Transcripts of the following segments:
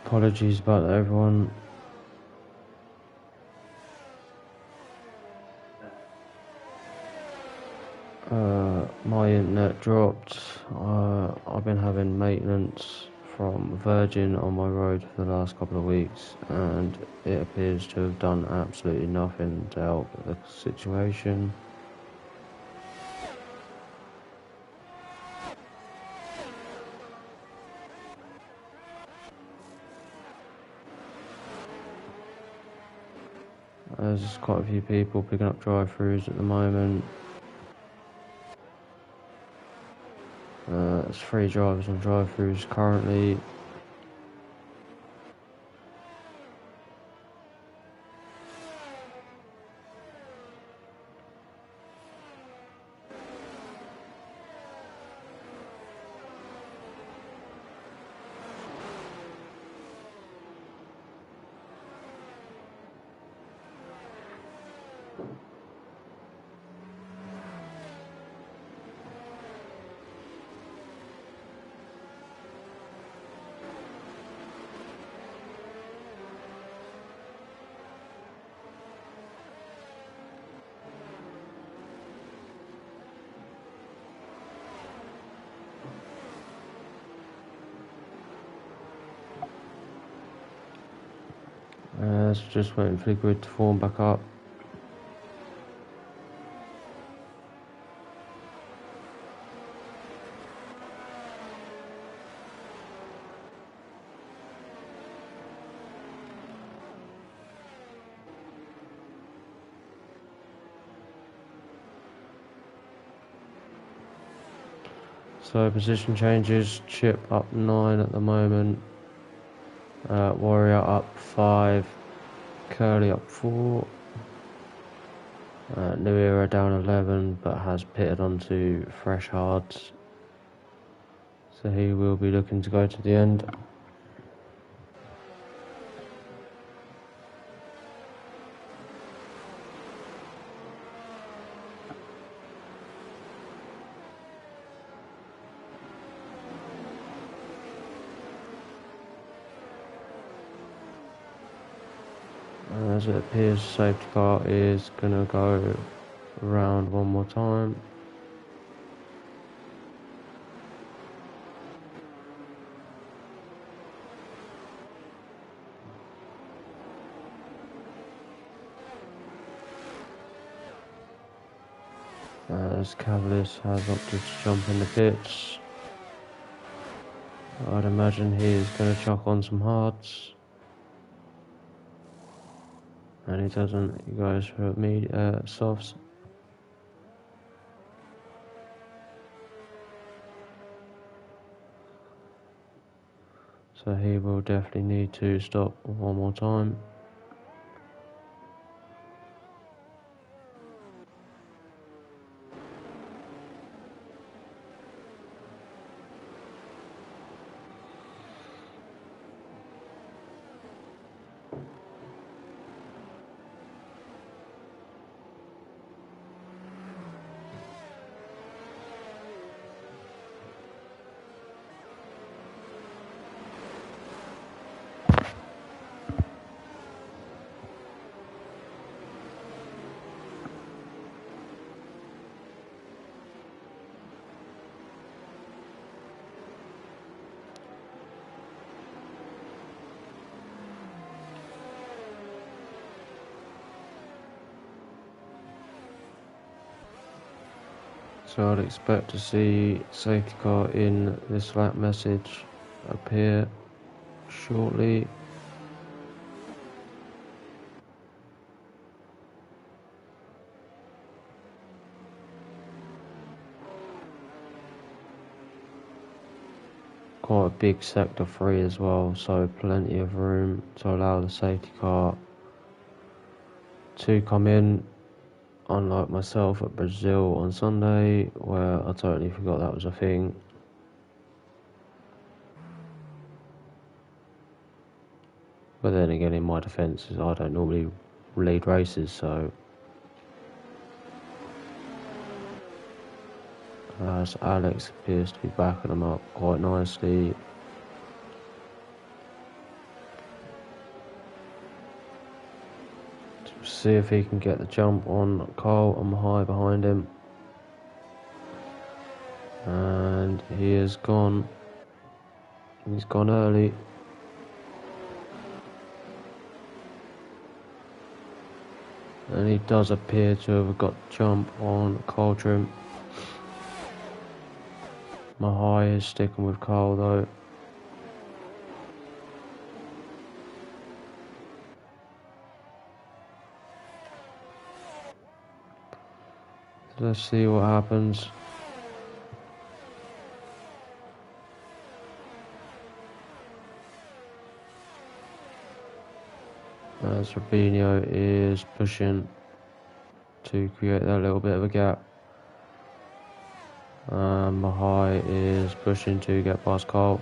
Apologies about that, everyone. My internet dropped. I've been having maintenance from Virgin on my road for the last couple of weeks, and it appears to have done absolutely nothing to help the situation. There's quite a few people picking up drive-throughs at the moment. There's 3 drivers on drive-throughs currently. Just waiting for the grid to form back up. So position changes, Chip up 9 at the moment, Warrior up 5, Curly up 4, New Era down 11 but has pitted onto fresh hards, so he will be looking to go to the end. As it appears, safety car is going to go around one more time. As Cavalis has opted to jump in the pits, I'd imagine he is going to chuck on some hards. And he doesn't, he goes for softs. So he will definitely need to stop one more time. So I'd expect to see safety car in this lap message appear shortly. Quite a big sector 3 as well, so plenty of room to allow the safety car to come in, unlike myself at Brazil on Sunday, where I totally forgot that was a thing. But then again, in my defence, I don't normally lead races, so as Alex appears to be backing them up quite nicely. see if he can get the jump on Cole. I'm high behind him. And he is gone. He's gone early. And he does appear to have got jump on Cole trim. My high is sticking with Cole though. Let's see what happens. As Robinho is pushing to create that little bit of a gap. Mahai is pushing to get past Cole.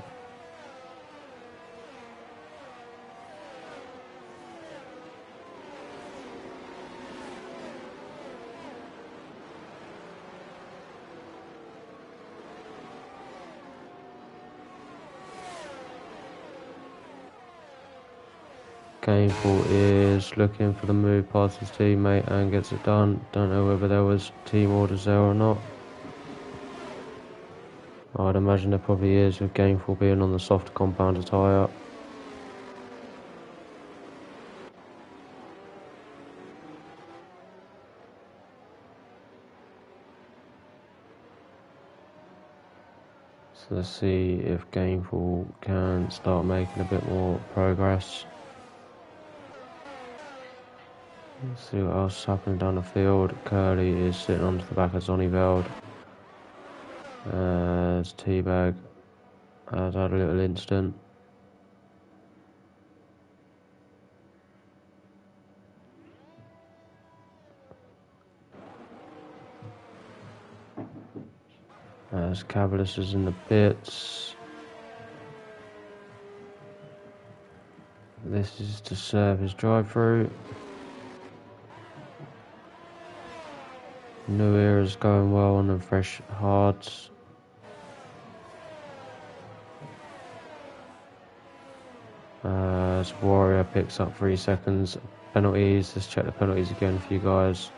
Gainful is looking for the move past his teammate and gets it done. Don't know whether there was team orders there or not. I'd imagine there probably is, with Gainful being on the softer compounder tyre. So let's see if Gainful can start making a bit more progress. Let's see what else is happening down the field. Curly is sitting onto the back of Zonneveld. As Teabag has had a little incident. As Cavalis is in the pits. This is to serve his drive-through. New Era's going well on the fresh hards. As Warrior picks up 3 seconds. Penalties, let's check the penalties again for you guys.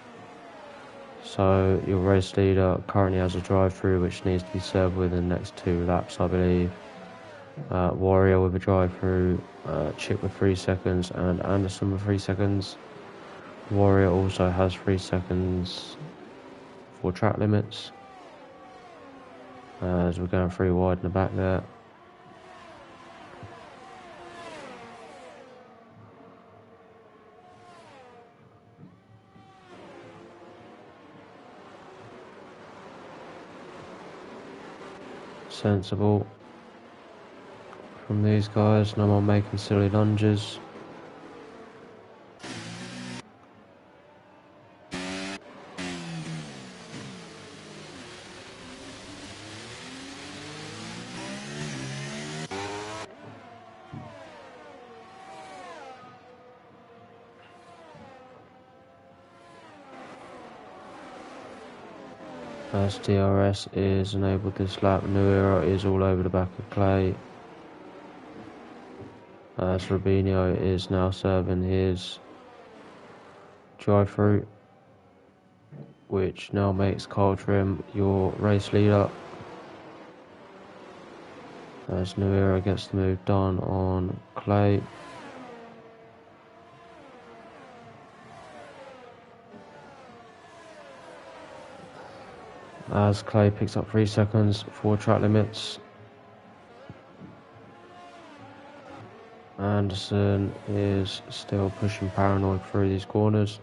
So your race leader currently has a drive-through which needs to be served within the next 2 laps, I believe. Warrior with a drive-through, Chip with 3 seconds, and Anderson with 3 seconds. Warrior also has 3 seconds for track limits. As we're going 3 wide in the back there. Sensible from these guys, no more making silly lunges. As DRS is enabled this lap, New Era is all over the back of Clay. As Robinho is now serving his drive-through, which now makes Carl Trim your race leader. As New Era gets the move done on Clay. As Clay picks up 3 seconds for track limits. Anderson is still pushing Paranoid through these corners.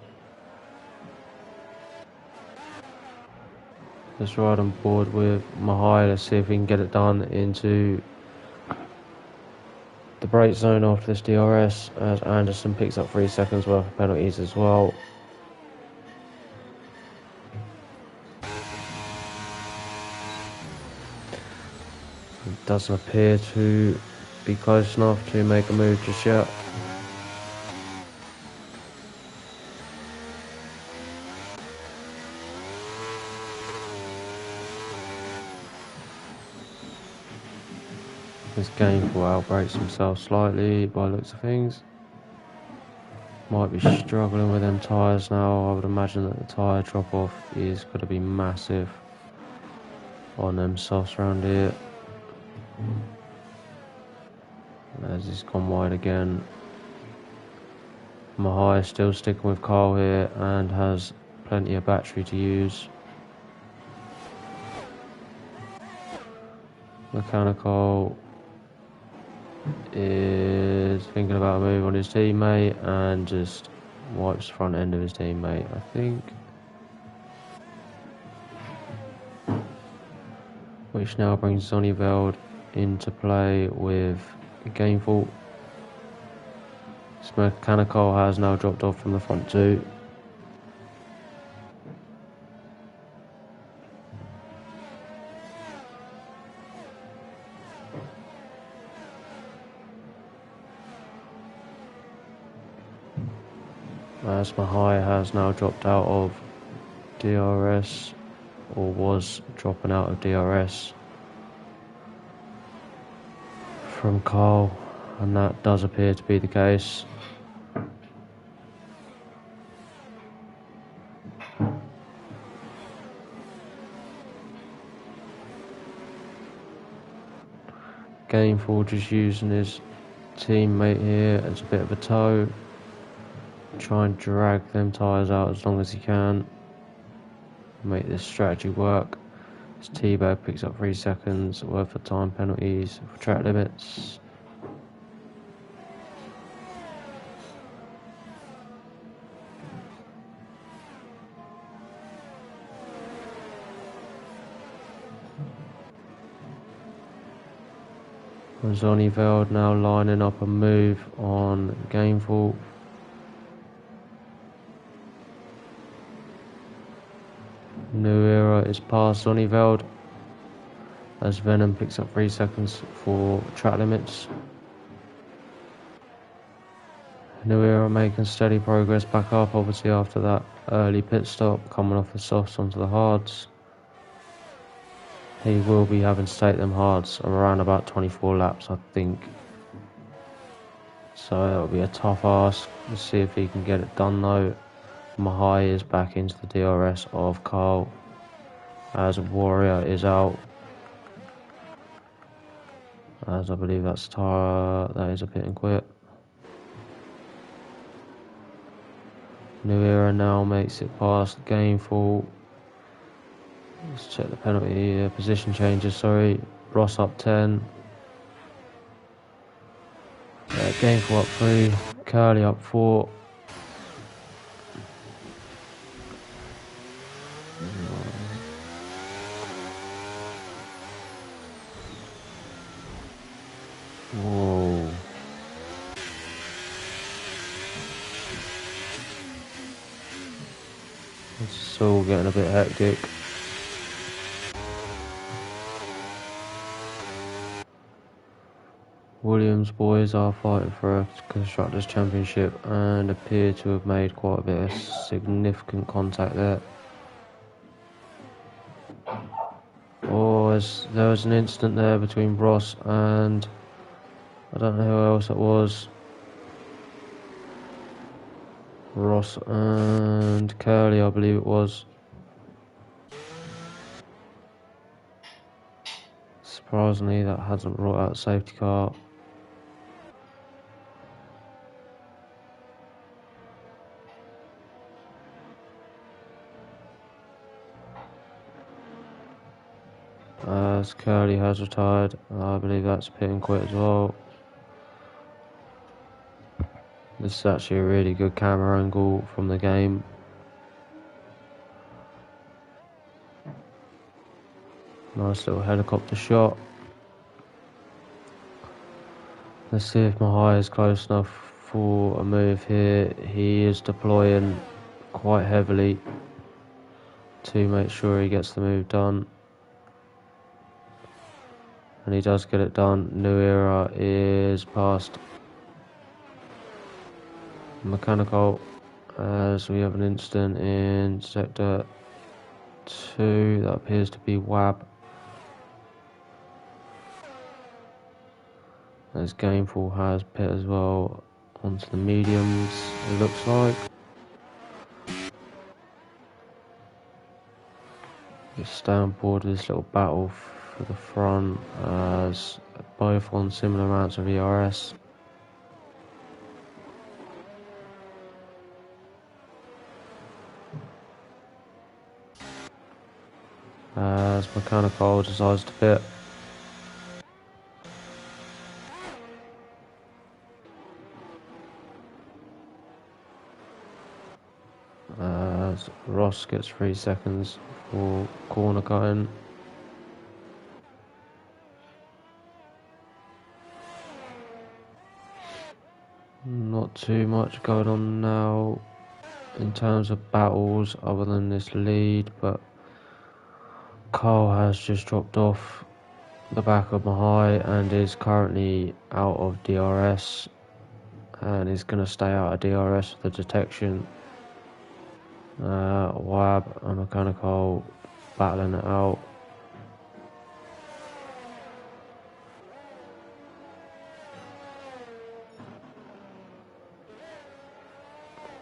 Let's ride on board with Mahai. Let's see if we can get it done into the brake zone after this DRS, as Anderson picks up 3 seconds worth of penalties as well. It doesn't appear to be close enough to make a move just yet. This Gainful outbreaks himself slightly by the looks of things. Might be struggling with them tyres now. I would imagine that the tyre drop off is going to be massive on them softs around here. As he's gone wide again. Mahai is still sticking with Carl here and has plenty of battery to use. Mechanical is thinking about a move on his teammate and just wipes the front end of his teammate, I think. Which now brings Zonneveld into play with Gainful. Mechanical has now dropped off from the front two. As Mahai has now dropped out of DRS, or was dropping out of DRS from Carl, and that does appear to be the case. Gainful just using his teammate here as a bit of a tow. Try and drag them tyres out as long as he can. Make this strategy work. As T-Bag picks up 3 seconds worth of time penalties for track limits. Zonneveld now lining up a move on Gainful. New Era is past Zonneveld as Venom picks up 3 seconds for track limits. New Era making steady progress back up, obviously after that early pit stop, coming off the softs onto the hards. He will be having to take them hards around about 24 laps, I think. So it'll be a tough ask. Let's see if he can get it done though. Mahai is back into the DRS of Carl as Warrior is out. As I believe that's Tara, that is a pit and quit. New Era now makes it past Gainful. Let's check the penalty position changes, sorry. Ross up 10. Gainful up 3. Curly up 4. Whoa. It's all getting a bit hectic. Williams boys are fighting for a Constructors' Championship and appear to have made quite a bit of significant contact there. There was an incident there between Ross and I don't know who else it was. Ross and Curly, I believe it was. Surprisingly, that hasn't brought out a safety car. As Curly has retired, I believe that's a pit and quit as well. This is actually a really good camera angle from the game. Nice little helicopter shot. Let's see if Mahai is close enough for a move here. He is deploying quite heavily to make sure he gets the move done. And he does get it done. New Era is past Mechanical as we have an incident in sector 2 that appears to be WAB. As Gainful has pit as well onto the mediums, it looks like. Just stay on board with this little battle for the front, as both on similar amounts of ERS. As Mechanical decides to pit. As Ross gets 3 seconds for corner cutting. Not too much going on now in terms of battles other than this lead, but Carl has just dropped off the back of Mahai and is currently out of DRS and is going to stay out of DRS for the detection. Wab and Mechanical battling it out.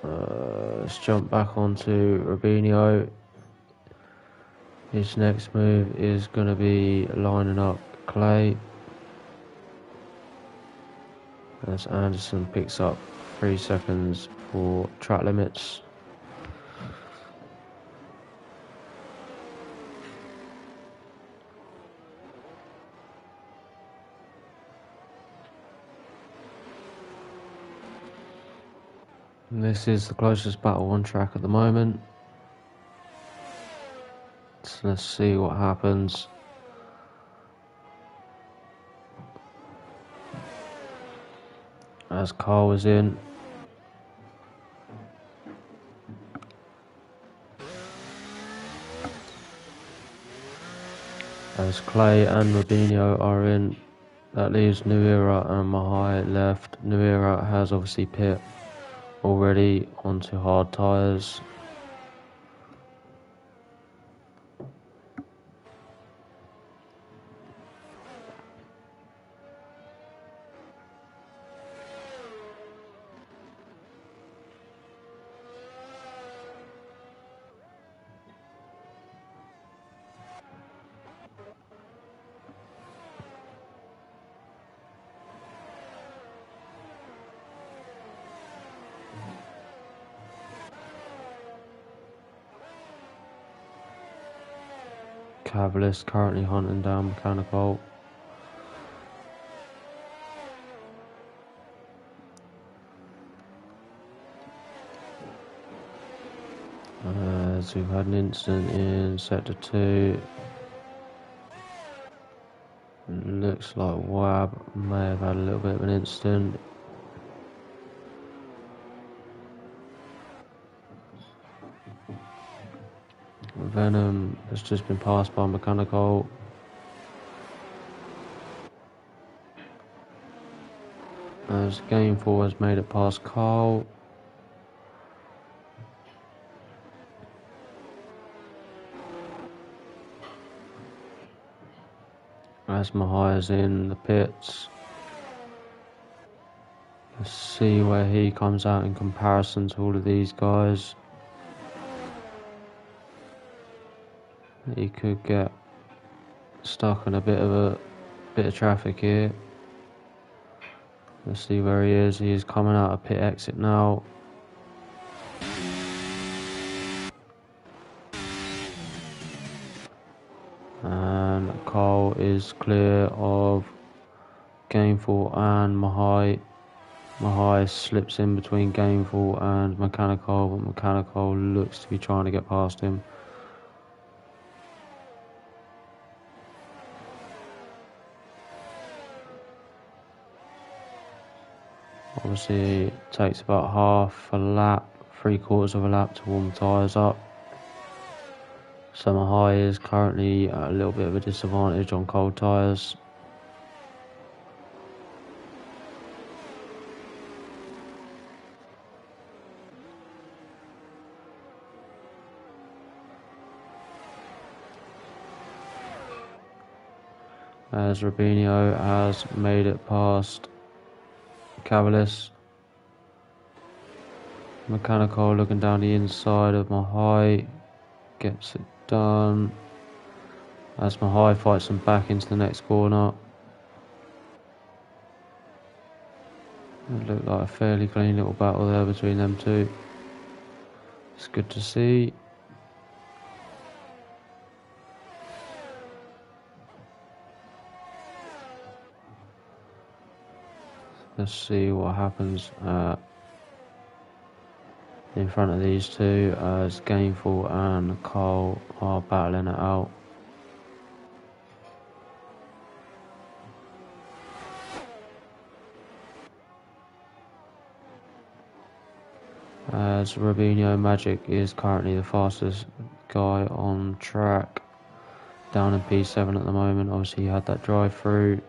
Let's jump back onto Rubinho. His next move is going to be lining up Clay as Anderson picks up 3 seconds for track limits. And this is the closest battle on track at the moment. So let's see what happens. As Carl is in. As Clay and Rubinho are in. That leaves New Era and Mahai left. New Era has obviously pit already onto hard tyres. Cavalis currently hunting down Mechanical. As we've had an incident in Sector 2. Looks like Wab may have had a little bit of an incident. Venom has just been passed by Mechanical. As Game 4 has made it past Carl. As Mahai is in the pits. Let's see where he comes out in comparison to all of these guys. He could get stuck in a bit of traffic here. Let's see where he is. He is coming out of pit exit now. And Carl is clear of Gameful and Mahai. Mahai slips in between Gameful and Mechanical, but Mechanical looks to be trying to get past him. Obviously, it takes about half a lap, 3/4 of a lap to warm the tyres up. So Mahai is currently at a little bit of a disadvantage on cold tyres. As Rubinho has made it past Cavalis. Mechanical looking down the inside of my high, gets it done. As my high fights them back into the next corner. It looked like a fairly clean little battle there between them two. It's good to see. Let's see what happens in front of these two as Gainful and Cole are battling it out. As Robinho Magic is currently the fastest guy on track, down in P7 at the moment. Obviously he had that drive through.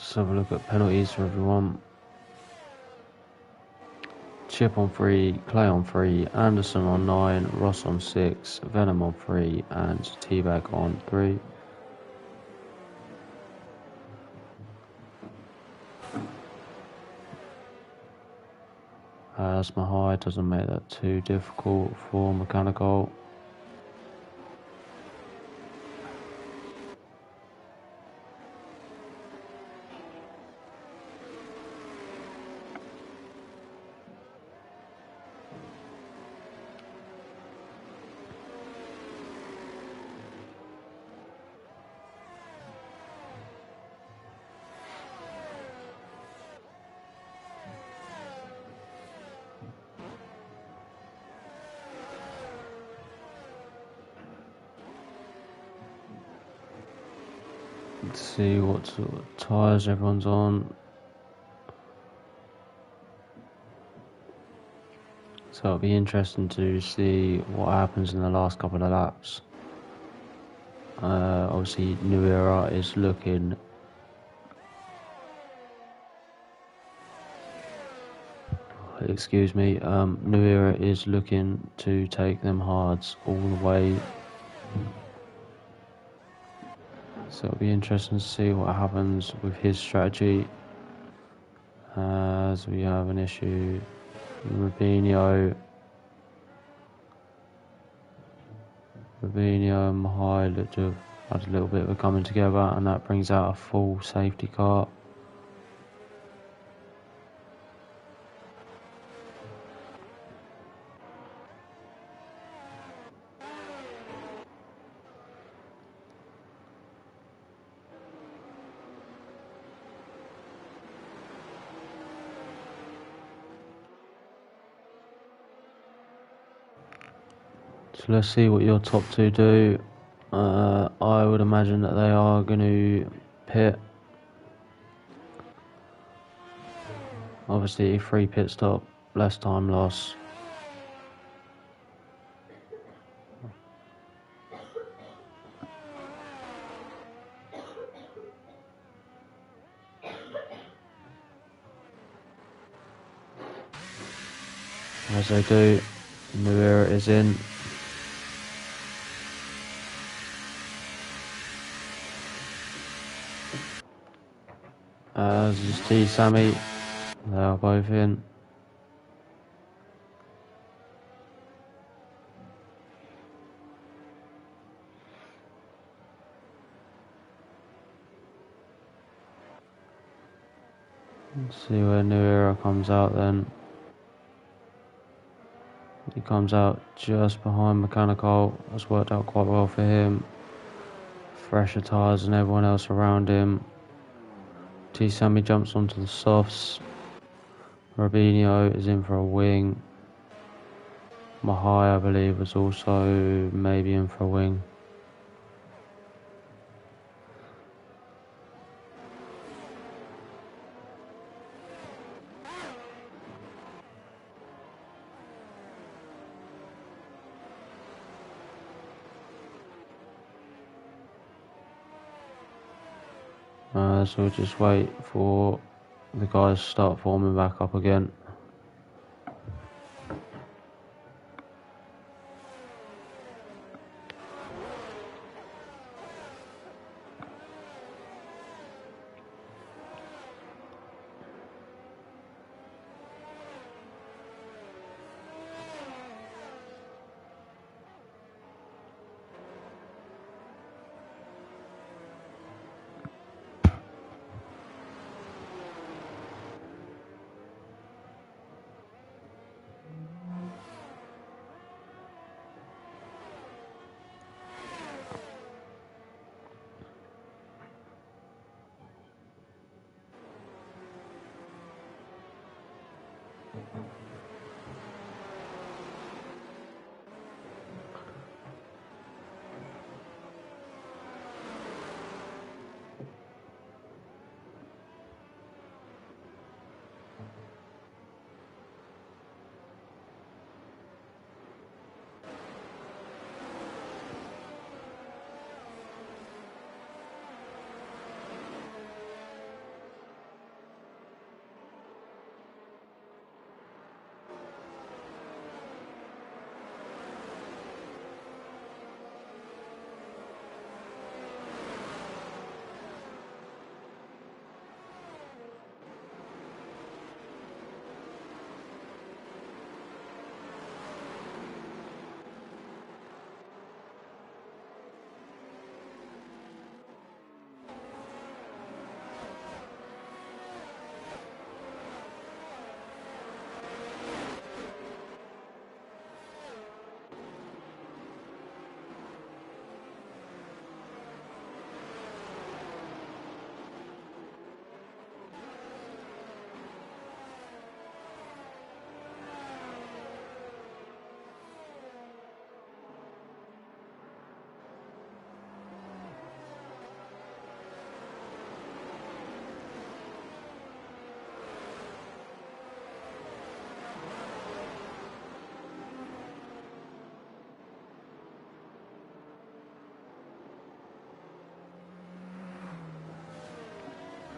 Let's have a look at penalties for everyone. Chip on 3, Clay on 3, Anderson on 9, Ross on 6, Venom on 3, and Teabag on 3. As Mahai doesn't make that too difficult for Mechanical. Let's see what sort of tyres everyone's on. So it'll be interesting to see what happens in the last couple of laps. Obviously New Era is looking New Era is looking to take them hards all the way. So it'll be interesting to see what happens with his strategy. As we have an issue, Robinho and Mahai look to have had a little bit of a coming together, and that brings out a full safety car. So let's see what your top two do. I would imagine that they are going to pit. Obviously, free pit stop, less time loss. As they do, New Era is in. As is T Sammy, they are both in. Let's see where New Era comes out then. He comes out just behind Mechanical. That's worked out quite well for him. Fresher tyres than everyone else around him. T Sammy jumps onto the softs. Robinho is in for a wing. Mahai, I believe, was also maybe in for a wing. So we'll just wait for the guys start forming back up again.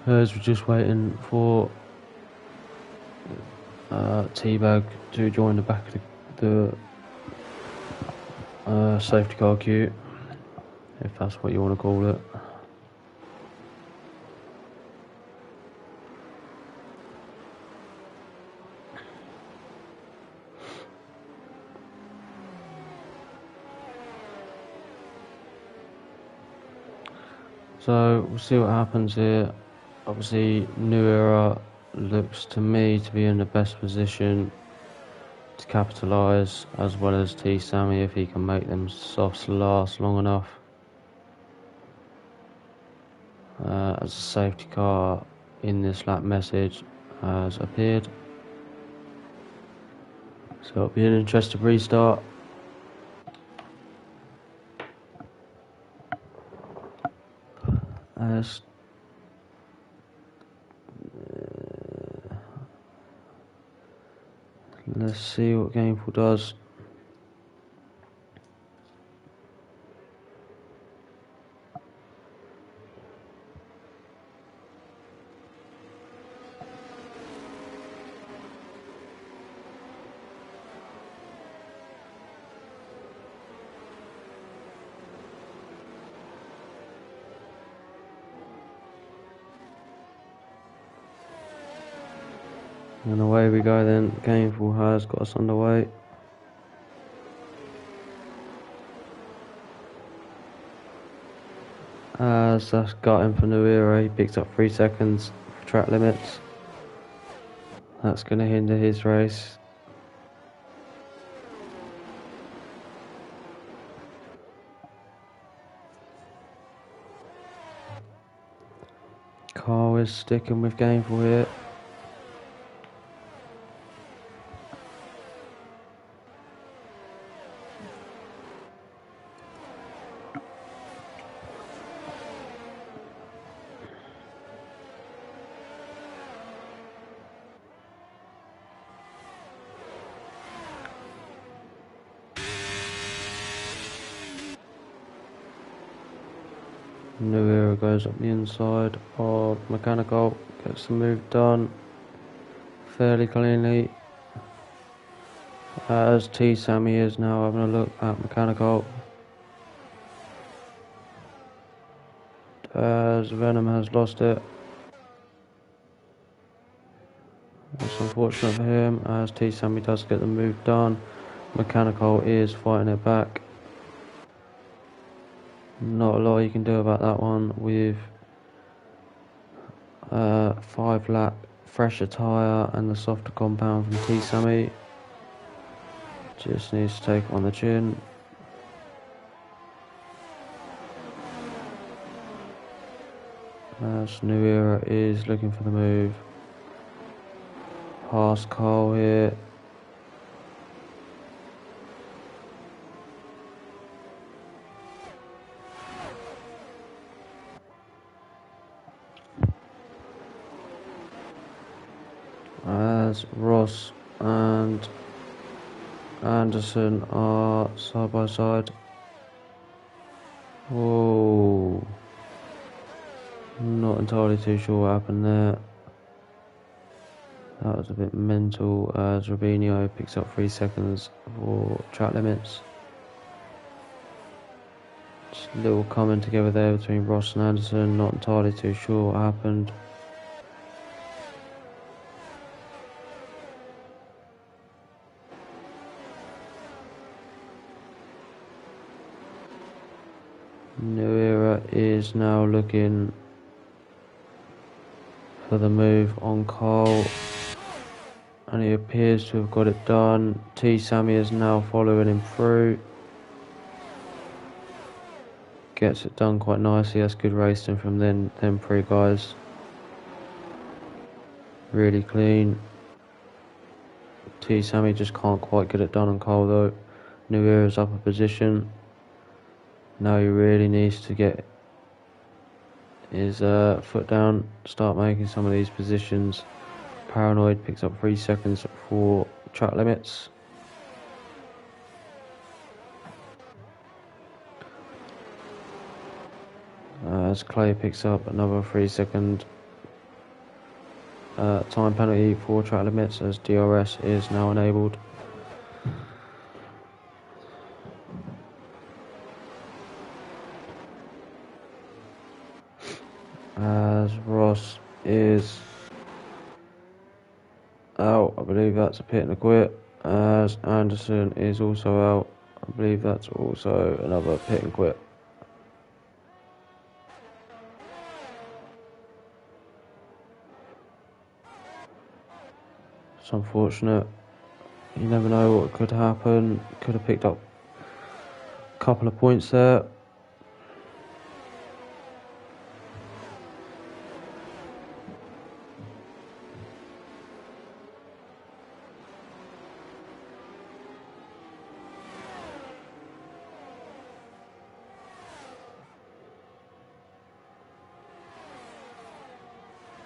As we're just waiting for Teabag to join the back of the safety car queue, if that's what you want to call it. So we'll see what happens here. Obviously, New Era looks to me to be in the best position to capitalise, as well as T Sammy if he can make them softs last long enough. As a safety car in this lap message has appeared, so it'll be an interesting restart. As let's see what Gameful does. And away we go then. Gameful has got us underway. As that's got him for New Era, he picked up 3 seconds for track limits. That's going to hinder his race. Carl is sticking with Gameful here. New Era goes up the inside of Mechanical, gets the move done fairly cleanly. As T Sammy is now having a look at Mechanical. As Venom has lost it. That's unfortunate for him, as T Sammy does get the move done. Mechanical is fighting it back. Not a lot you can do about that one with 5 lap fresher tyre and the softer compound from T Sammy. Just needs to take on the chin. As New Era is looking for the move. Past Cole here. As Ross and Anderson are side by side. Whoa. Not entirely too sure what happened there. That was a bit mental, as Robinho picks up 3 seconds for track limits. Just a little coming together there between Ross and Anderson. Not entirely too sure what happened. New Era is now looking for the move on Cole, and he appears to have got it done. T Sammy is now following him through. Gets it done quite nicely. That's good racing from them 3 guys. Really clean. T Sammy just can't quite get it done on Cole though. New Era's up a position. Now he really needs to get his foot down, start making some of these positions. Paranoid picks up 3 seconds for track limits. As Clay picks up another 3 second time penalty for track limits, as DRS is now enabled. As Ross is out, I believe that's a pit and a quit. As Anderson is also out, I believe that's also another pit and quit. It's unfortunate. You never know what could happen. Could have picked up a couple of points there.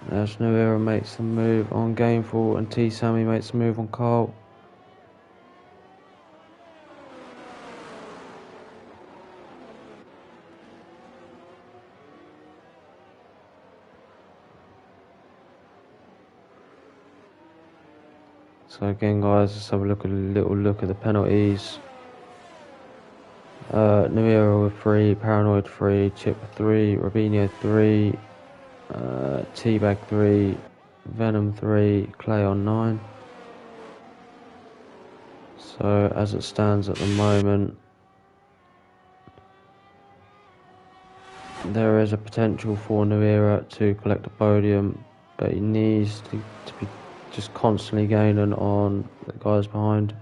As New Era makes the move on Gameful and T Sammy makes the move on Carl. So again guys, let's have a little look at the penalties. New Era with 3, Paranoid 3, Chip 3, Robinho 3, Teabag 3, Venom 3, Clay on 9. So as it stands at the moment, there is a potential for New Era to collect a podium, but he needs to be just constantly gaining on the guys behind.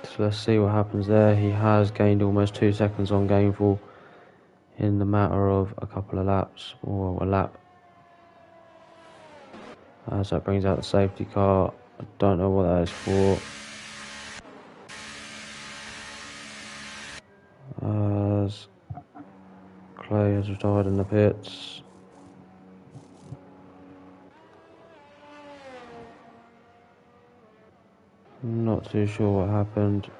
So let's see what happens there. He has gained almost 2 seconds on Gameful in the matter of a couple of laps, or a lap. As that brings out the safety car. I don't know what that is for. As Clay has retired in the pits. Not too sure what happened.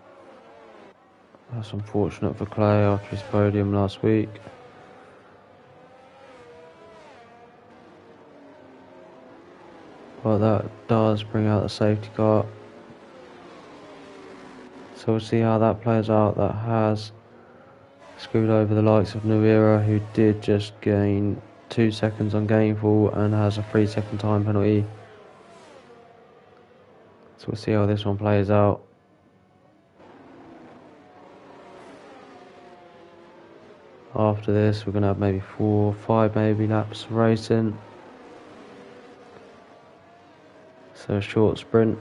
That's unfortunate for Clay after his podium last week. But that does bring out the safety car. So we'll see how that plays out. That has screwed over the likes of New Era, who did just gain 2 seconds on Gainful and has a 3-second time penalty. So we'll see how this one plays out. After this, we're going to have maybe 4 or 5 maybe laps of racing. So a short sprint.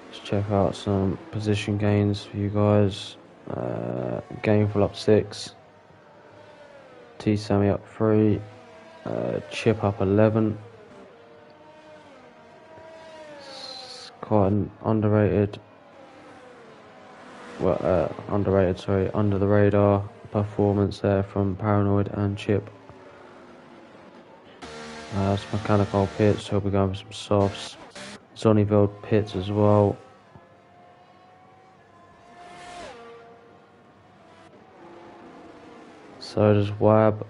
Let's check out some position gains for you guys. Gainful up 6. T-Sammy up 3. Chip up 11. It's quite an underrated, under the radar performance there from Paranoid and Chip. It's mechanical pits, so we'll be going for some softs. Zonneveld pits as well. So does Wab.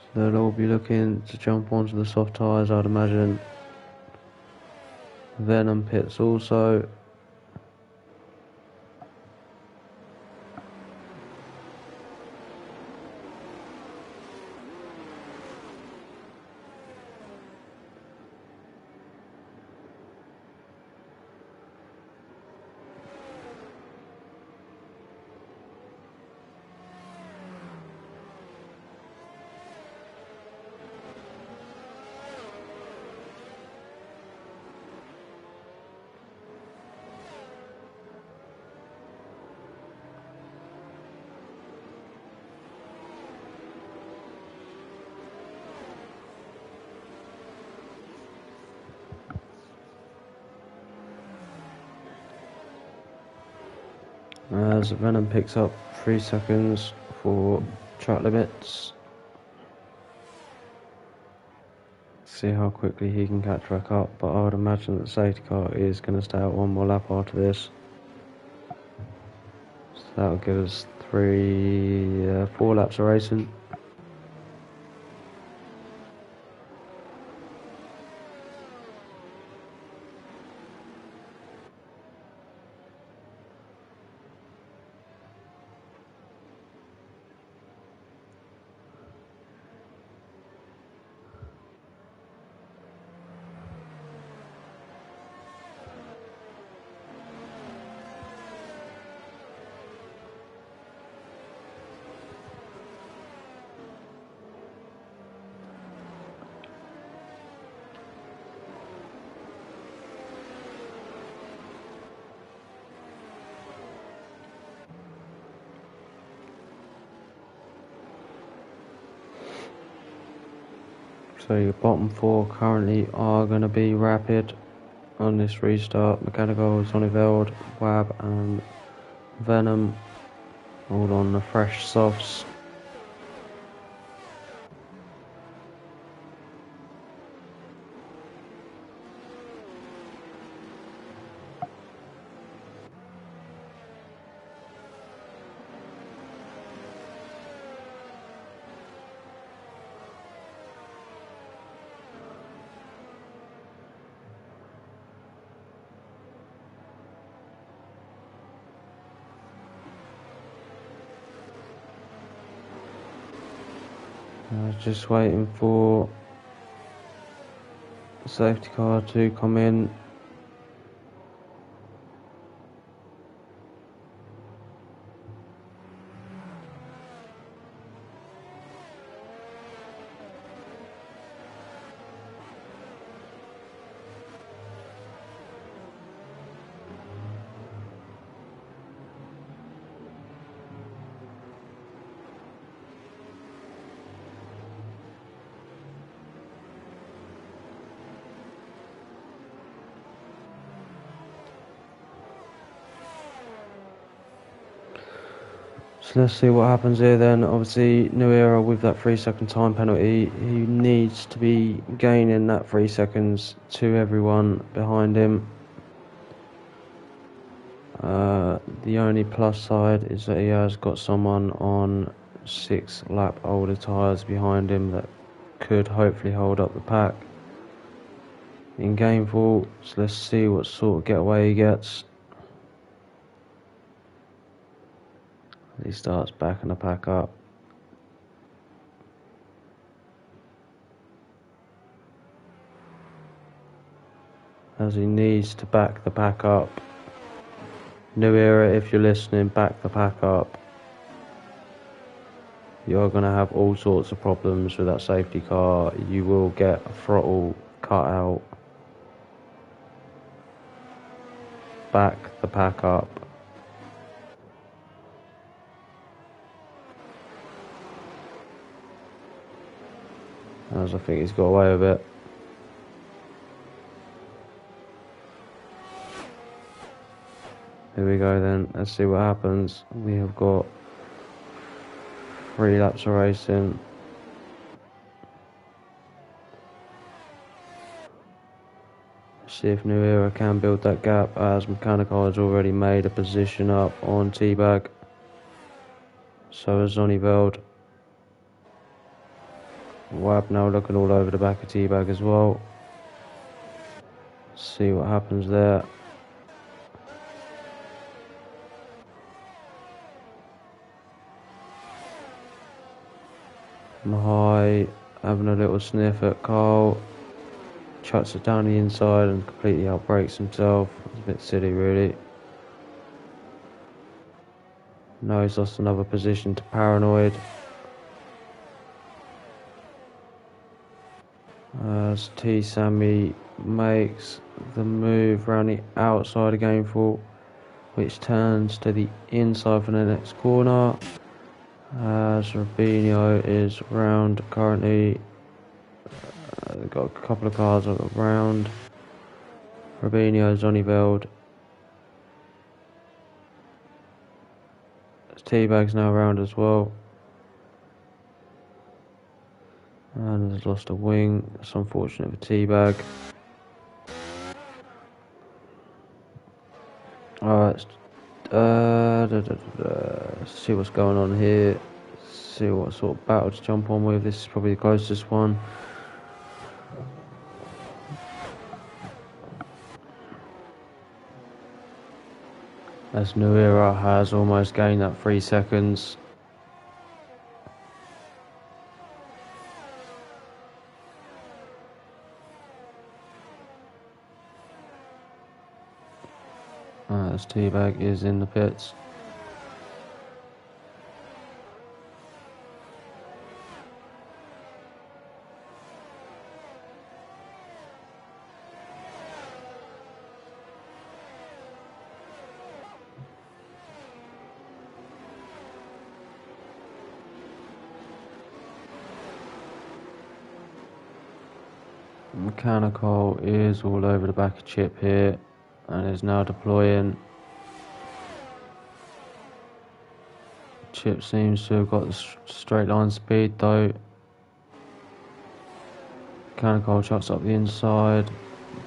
So they'll all be looking to jump onto the soft tyres, I'd imagine. Venom pits also. As Venom picks up 3 seconds for track limits. See how quickly he can catch back up, but I would imagine that the safety car is going to stay out 1 more lap after this. So that'll give us 4 laps of racing. So your bottom 4 currently are going to be Rapid on this restart. Mechanical, Zonneveld, Wab and Venom all on the fresh softs. Just waiting for the safety car to come in. So let's see what happens here then. Obviously, New Era with that 3 second time penalty. He needs to be gaining that 3 seconds to everyone behind him. The only plus side is that he has got someone on 6 lap older tyres behind him that could hopefully hold up the pack in Gameful. So let's see what sort of getaway he gets. He starts backing the pack up. As he needs to back the pack up. New Era, if you're listening, back the pack up. You're going to have all sorts of problems with that safety car. You will get a throttle cut out. Back the pack up. As I think he's got away with it. Here we go then, let's see what happens. We have got 3 laps of racing. See if New Era can build that gap, as Mechanical has already made a position up on T-Bag. So has Zonneveld. Wab now looking all over the back of T-Bag as well. See what happens there. Mahai having a little sniff at Carl. Chucks it down the inside and completely outbrakes himself. It's a bit silly, really. Now he's lost another position to Paranoid. As T Sammy makes the move around the outside of Gameful, which turns to the inside for the next corner. As Rubinho is round currently. They've got a couple of cars around. Rubinho, Zonneveld. T-Bag's now around as well. And has lost a wing. It's unfortunate for T-Bag. Alright, let's see what's going on here. See what sort of battle to jump on with. This is probably the closest one. As New Era has almost gained that 3 seconds. As T-Bag is in the pits. Mechanical is all over the back of Chip here and is now deploying. Chip seems to have got the straight line speed though. Mechanical chucks up the inside,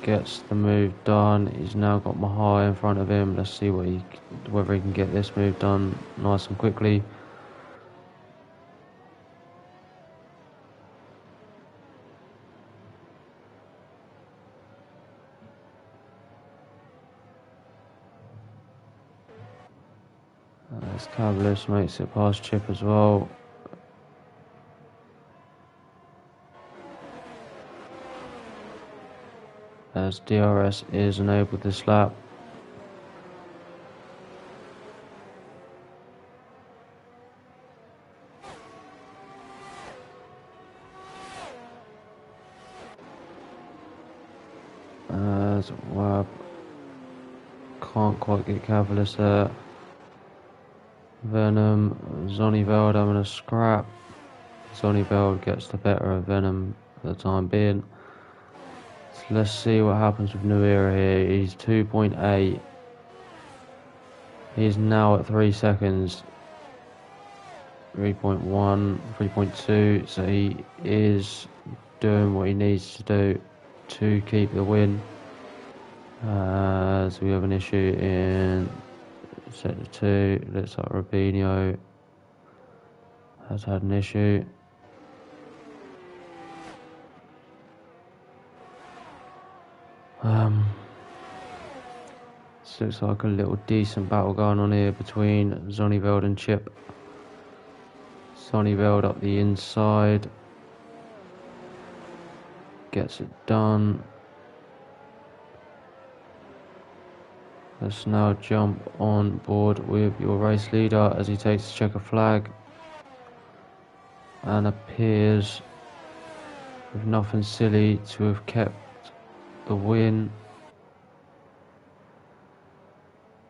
gets the move done. He's now got Mahai in front of him. Let's see whether he can get this move done nice and quickly. As Cavaliers makes it past Chip as well. As DRS is enabled this lap. As Wab can't quite get Cavaliers there. Venom, Zonneveld having a scrap. Zonneveld gets the better of Venom for the time being. So let's see what happens with New Era here. He's 2.8. He's now at 3 seconds. 3.1, 3.2, so he is doing what he needs to do to keep the win. So we have an issue in sector 2. Looks like Rubinho has had an issue. This looks like a little decent battle going on here between Zonneveld and Chip. Zonneveld up the inside. Gets it done. Let's now jump on board with your race leader as he takes the checker flag and appears with nothing silly to have kept the win.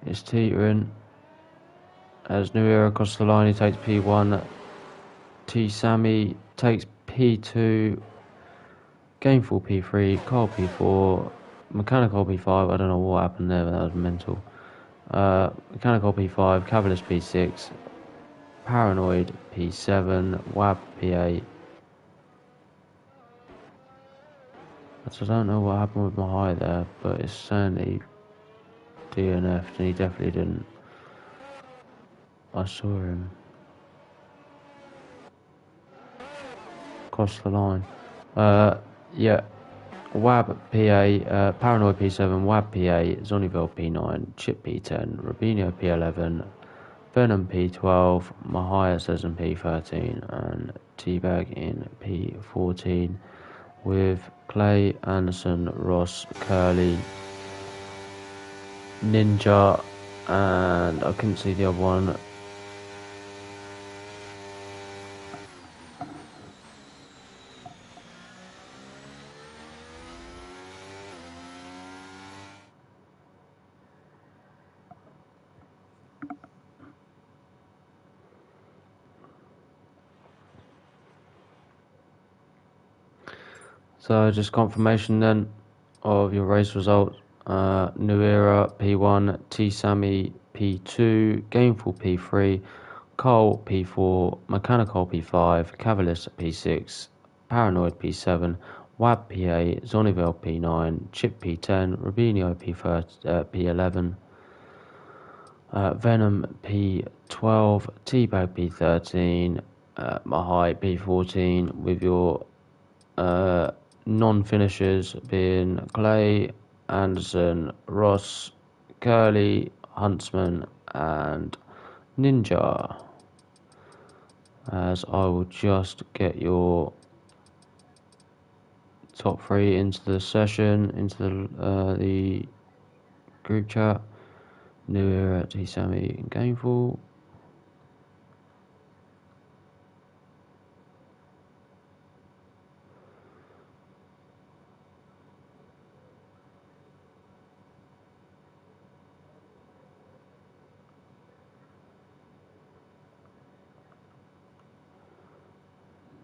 It's teetering as New Era across the line. He takes P1. T Sammy takes P2. Gameful P3. Carl P4. Mechanical P5. I don't know what happened there, but that was mental. Mechanical P5. Cavalist P6. Paranoid P7. Wab P8. So I don't know what happened with my high there, but it's certainly DNF'd, and he definitely didn't. I saw him cross the line. Yeah. Wab PA, Paranoid P7, Wab PA, Zonneville P9, Chip P10, Rubinho P11, Venom P12, Mahia says in P13, and Teabag in P14, with Clay, Anderson, Ross, Curly, Ninja, and I couldn't see the other one. So just confirmation then of your race results. New Era P1, T Sammy P2, Gameful P3, Carl P4, Mechanical P5, Cavalist P6, Paranoid P7, Wab P8, Zonneville P9, Chip P10, Rubinho P11, Venom P12, Teabag P13, Mahai P14, with your non-finishers being Clay, Anderson, Ross, Curly, Huntsman, and Ninja. As I will just get your top 3 into the session, into the group chat. New Era, T Sammy, and Gameful.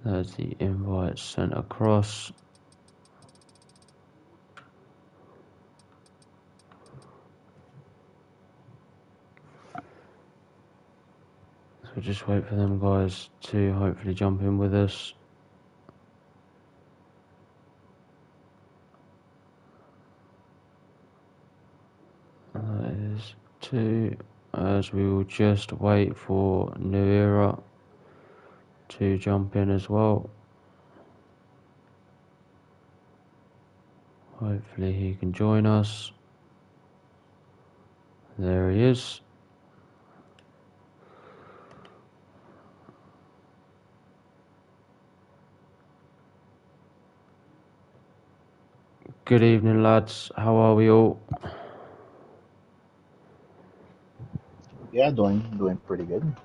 There's the invite sent across. So just wait for them guys to hopefully jump in with us. That is 2, as we will just wait for New Era to jump in as well. Hopefully he can join us. There he is. Good evening, lads. How are we all? Yeah, doing pretty good.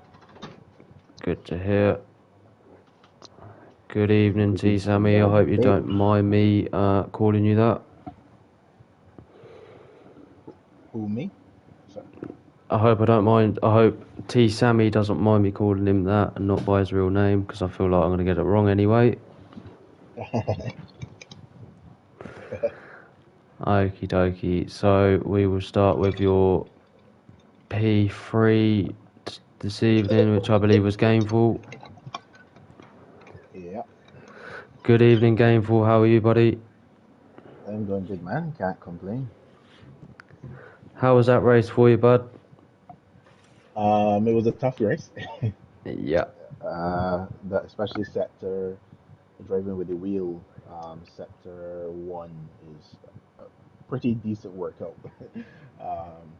Good to hear. Good evening, T Sammy. I hope you don't mind me calling you that. Who, me? Sorry. I hope I don't mind. I hope T Sammy doesn't mind me calling him that and not by his real name, because I feel like I'm going to get it wrong anyway. Okie dokie. So we will start with your P3 this evening, which I believe was Gameful. Yeah, Good evening, Gameful. How are you, buddy? I'm doing good, man. Can't complain. How was that race for you, bud? It was a tough race. Yeah. Especially sector driving with the wheel. Sector one is a pretty decent workout. um,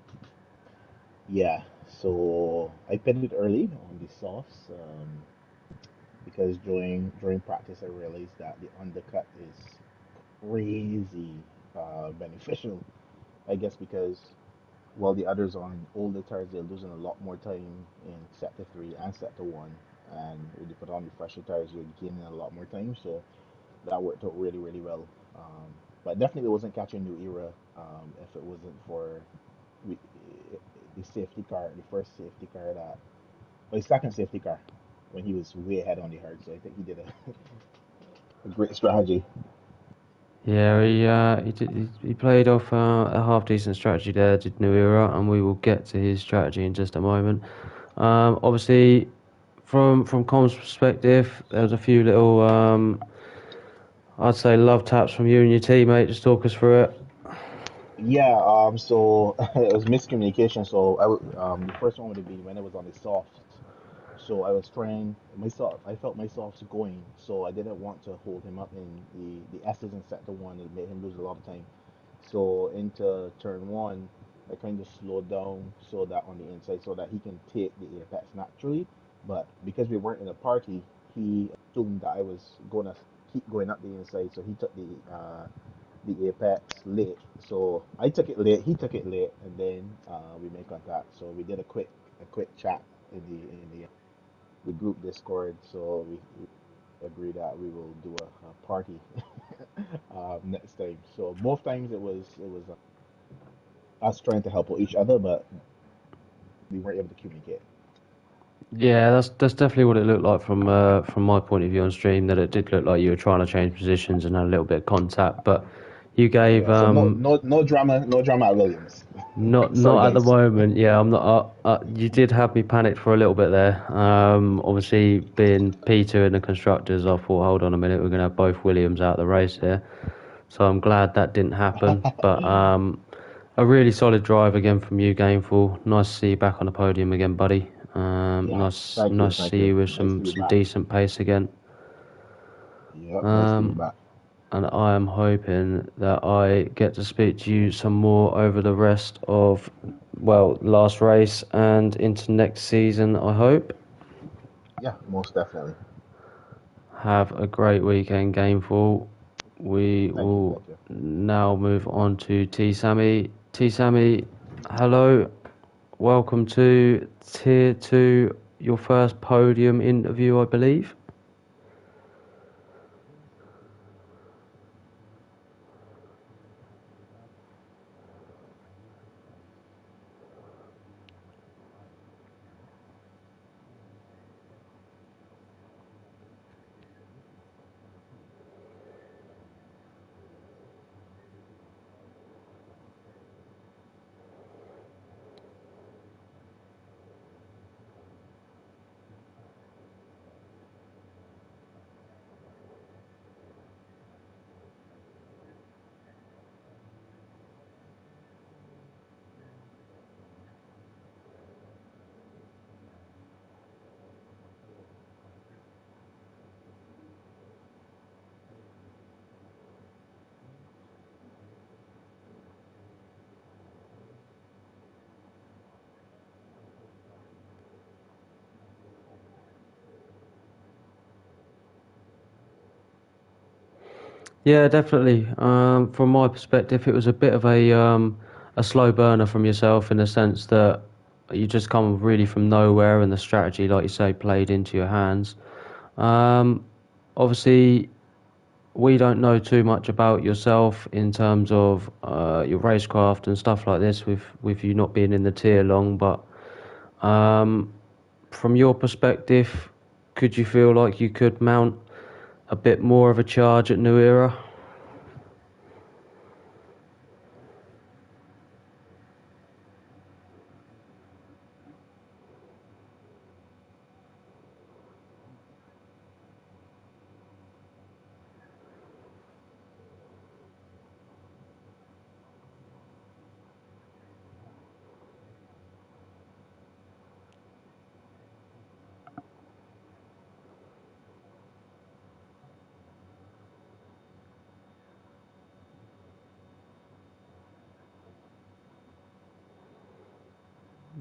yeah, so I pitted early on the softs because during practice I realized that the undercut is crazy beneficial. I guess because while the others on older tires, they're losing a lot more time in sector three and sector one. And when you put on the fresher tires, you're gaining a lot more time. So that worked out really, really well. But definitely wasn't catching new era if it wasn't for we, the safety car, the first safety car the second safety car when he was way ahead on the hard. So I think he did a great strategy. Yeah, he played off a half decent strategy there, did New Era, and we will get to his strategy in just a moment. Obviously, from Com's perspective, there was a few little, I'd say, love taps from you and your teammate. Just talk us through it. Yeah, so it was miscommunication. So the first one would have been when I was on the soft. So I was trying myself. I felt myself going, so I didn't want to hold him up in the S's in sector one. It made him lose a lot of time. So into turn one, I kind of slowed down so that on the inside, so that he can take the apex naturally. But because we weren't in a party, he assumed that I was gonna keep going up the inside, so he took the apex late. So I took it late, he took it late, and then we made contact. So we did a quick chat in the the group Discord. So we agreed that we will do a party next time. So both times it was us trying to help each other, but we weren't able to communicate. Yeah, that's definitely what it looked like from my point of view on stream. That it did look like you were trying to change positions and had a little bit of contact, but you gave Yeah. So no drama at Williams. Sorry not at the guys. moment. Yeah, I'm not. You did have me panicked for a little bit there. Obviously, being Peter and the constructors, I thought, hold on a minute, we're going to have both Williams out of the race here. So I'm glad that didn't happen. But a really solid drive again from you, Gameful. Nice to see you back on the podium again, buddy. Yeah. Nice, Thank you. nice to Thank see you. you with Nice to be some back. decent pace again. Yep. Nice to be Um, back. and I am hoping that I get to speak to you some more over the rest of, well, last race and into next season, I hope. Yeah. Most definitely. Have a great weekend, Gameful. We Thank you. will Thank you. now move on to T Sammy. T Sammy, hello. Welcome to Tier 2, your first podium interview, I believe. Yeah, definitely. From my perspective, it was a bit of a slow burner from yourself in the sense that you just come really from nowhere, and the strategy, like you say, played into your hands. Um, Obviously, we don't know too much about yourself in terms of your racecraft and stuff like this, with you not being in the tier long. But um, from your perspective, could you feel like you could mount a bit more of a charge at New Era?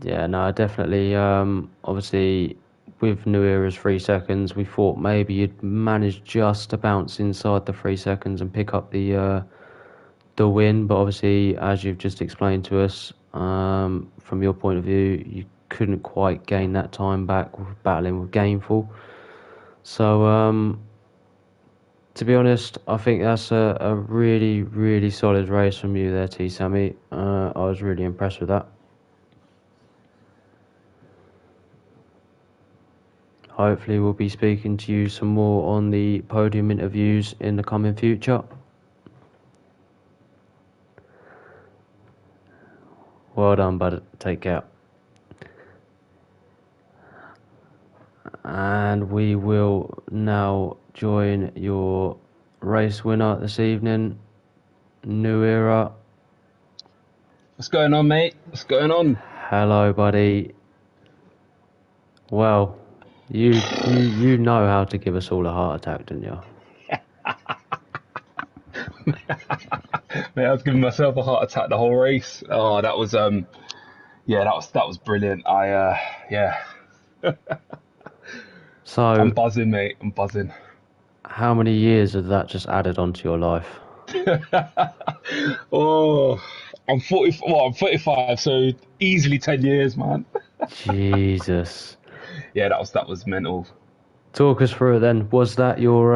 Yeah, no, definitely. Obviously, with New Era's 3 seconds, we thought maybe you'd manage just to bounce inside the 3 seconds and pick up the win. But obviously, as you've just explained to us, from your point of view, you couldn't quite gain that time back with battling with Gainful. So, to be honest, I think that's a really, really solid race from you there, T Sammy. I was really impressed with that. Hopefully, we'll be speaking to you some more on the podium interviews in the coming future. Well done, bud. Take care. And we will now join your race winner this evening, New Era. What's going on, mate? What's going on? Hello, buddy. Well, you know how to give us all a heart attack, don't you? Mate, I was giving myself a heart attack the whole race. Oh, that was yeah, that was brilliant. Yeah, I'm So, buzzing, mate. I'm buzzing. how many years has that just added onto your life? Oh, I'm 40. Well, I'm 45, so easily 10 years, man. Jesus. Yeah, that was mental. Talk us through it then. Was that your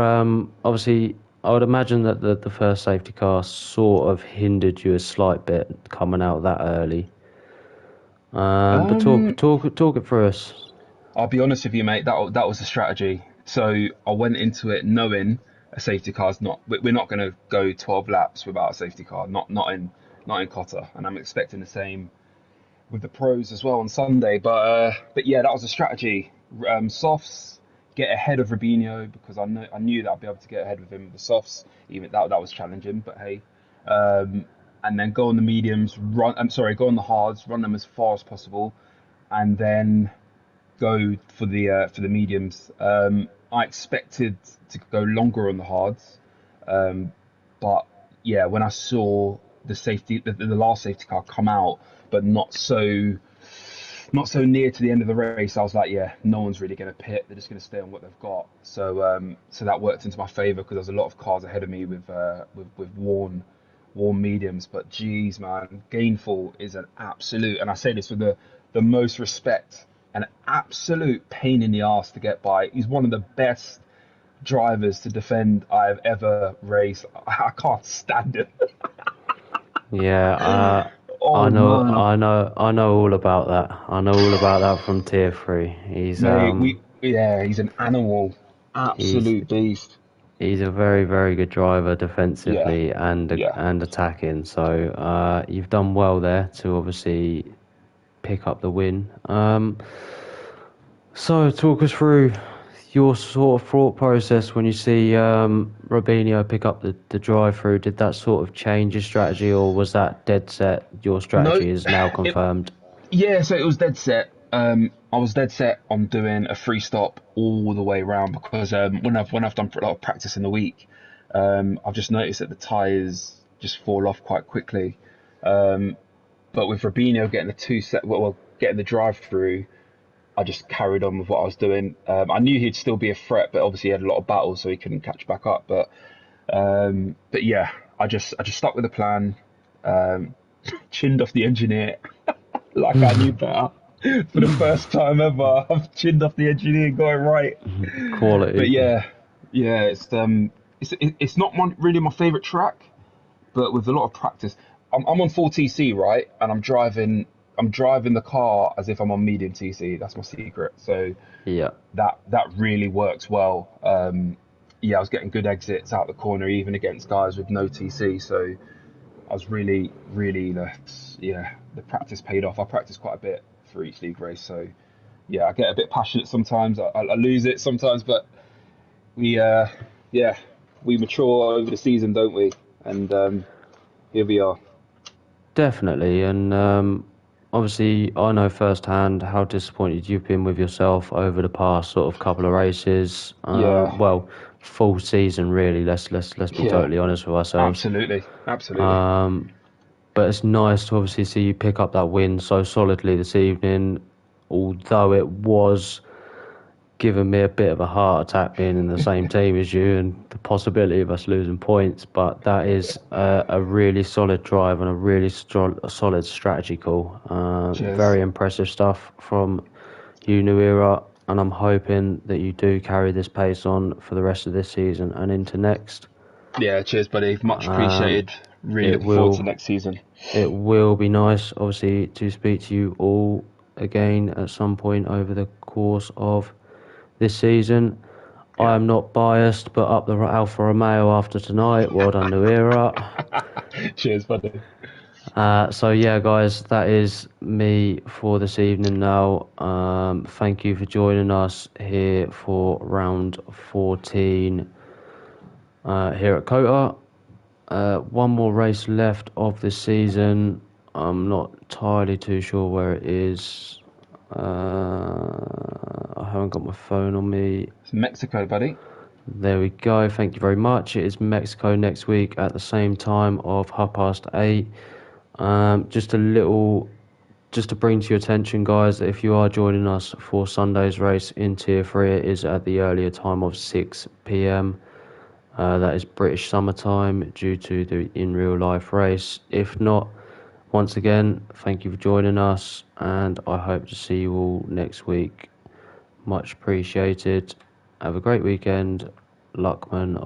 obviously I would imagine that the first safety car sort of hindered you a slight bit coming out that early. But Um, talk it through us. I'll be honest with you, mate. That was a strategy. So I went into it knowing a safety car's not. We're not going to go 12 laps without a safety car. Not in Cotter, and I'm expecting the same with the pros as well on Sunday. But yeah, that was a strategy. Softs get ahead of Rubinho because I knew that I'd be able to get ahead with him with the softs. Even that was challenging, but hey. And then go on the mediums. Go on the hards. Run them as far as possible, and then go for the mediums. I expected to go longer on the hards, um, but yeah, when I saw the last safety car come out, but not so near to the end of the race, I was like, yeah, no one's really going to pit. They're just going to stay on what they've got. So that worked into my favour because there was a lot of cars ahead of me with worn mediums. But geez, man, Gainful is an absolute, and I say this with the most respect, an absolute pain in the ass to get by. He's one of the best drivers to defend I've ever raced. I can't stand it. Yeah, Oh man, I know all about that. I know all about that from Tier 3. mate, he's an animal, He's absolute beast. he's a very, very good driver Yeah, defensively yeah. and attacking. So you've done well there to obviously pick up the win. So talk us through your sort of thought process when you see Robinho pick up the drive through. Did that sort of change your strategy, or was that dead set? Your No, strategy is now it confirmed. yeah. So it was dead set. I was dead set on doing a free stop all the way around because when I've done a lot of practice in the week, I've just noticed that the tires just fall off quite quickly. Um, but with Robinho getting the getting the drive through, I just carried on with what I was doing. I knew he'd still be a threat, but obviously he had a lot of battles, so he couldn't catch back up. But yeah, I just stuck with the plan. Um, Chinned off the engineer like I knew better. For the first time ever, I've chinned off the engineer and got it right. But Quality. yeah, it's not really my favorite track, but with a lot of practice, I'm on full TC, right, and I'm driving the car as if I'm on medium TC. That's my secret. So Yeah, that really works well. Yeah, I was getting good exits out the corner, even against guys with no TC. So I was really, really, yeah, the practice paid off. I practiced quite a bit for each league race. So yeah, I get a bit passionate sometimes. I lose it sometimes, but we, yeah, we mature over the season, don't we? And here we are. definitely. And obviously, I know firsthand how disappointed you've been with yourself over the past sort of couple of races. Yeah, Well, full season really. Let's be yeah, totally honest with ourselves. absolutely, absolutely. Um, but it's nice to obviously see you pick up that win so solidly this evening, although it was giving me a bit of a heart attack being in the same team as you and the possibility of us losing points. But that is a really solid drive and a really solid strategy call. Cheers. Very impressive stuff from you, New Era, and I'm hoping that you do carry this pace on for the rest of this season and into next. Yeah, cheers, buddy. Much appreciated. Really it looking forward to will- next season. It will be nice, obviously, to speak to you all again at some point over the course of this season. Yeah. I am not biased, but up the Alfa Romeo after tonight. Well done, New Era. Cheers, buddy. So yeah, guys, that is me for this evening now. Thank you for joining us here for round 14 here at Kota. One more race left of this season. I'm not entirely too sure where it is. I haven't got my phone on me. It's Mexico, buddy. There we go. Thank you very much. It is Mexico next week at the same time of 8:30. Just to bring to your attention, guys, that if you are joining us for Sunday's race in Tier 3, it is at the earlier time of 6 p.m. That is British summertime due to the in real life race. If not, once again, thank you for joining us, and I hope to see you all next week. Much appreciated. Have a great weekend. Luckman.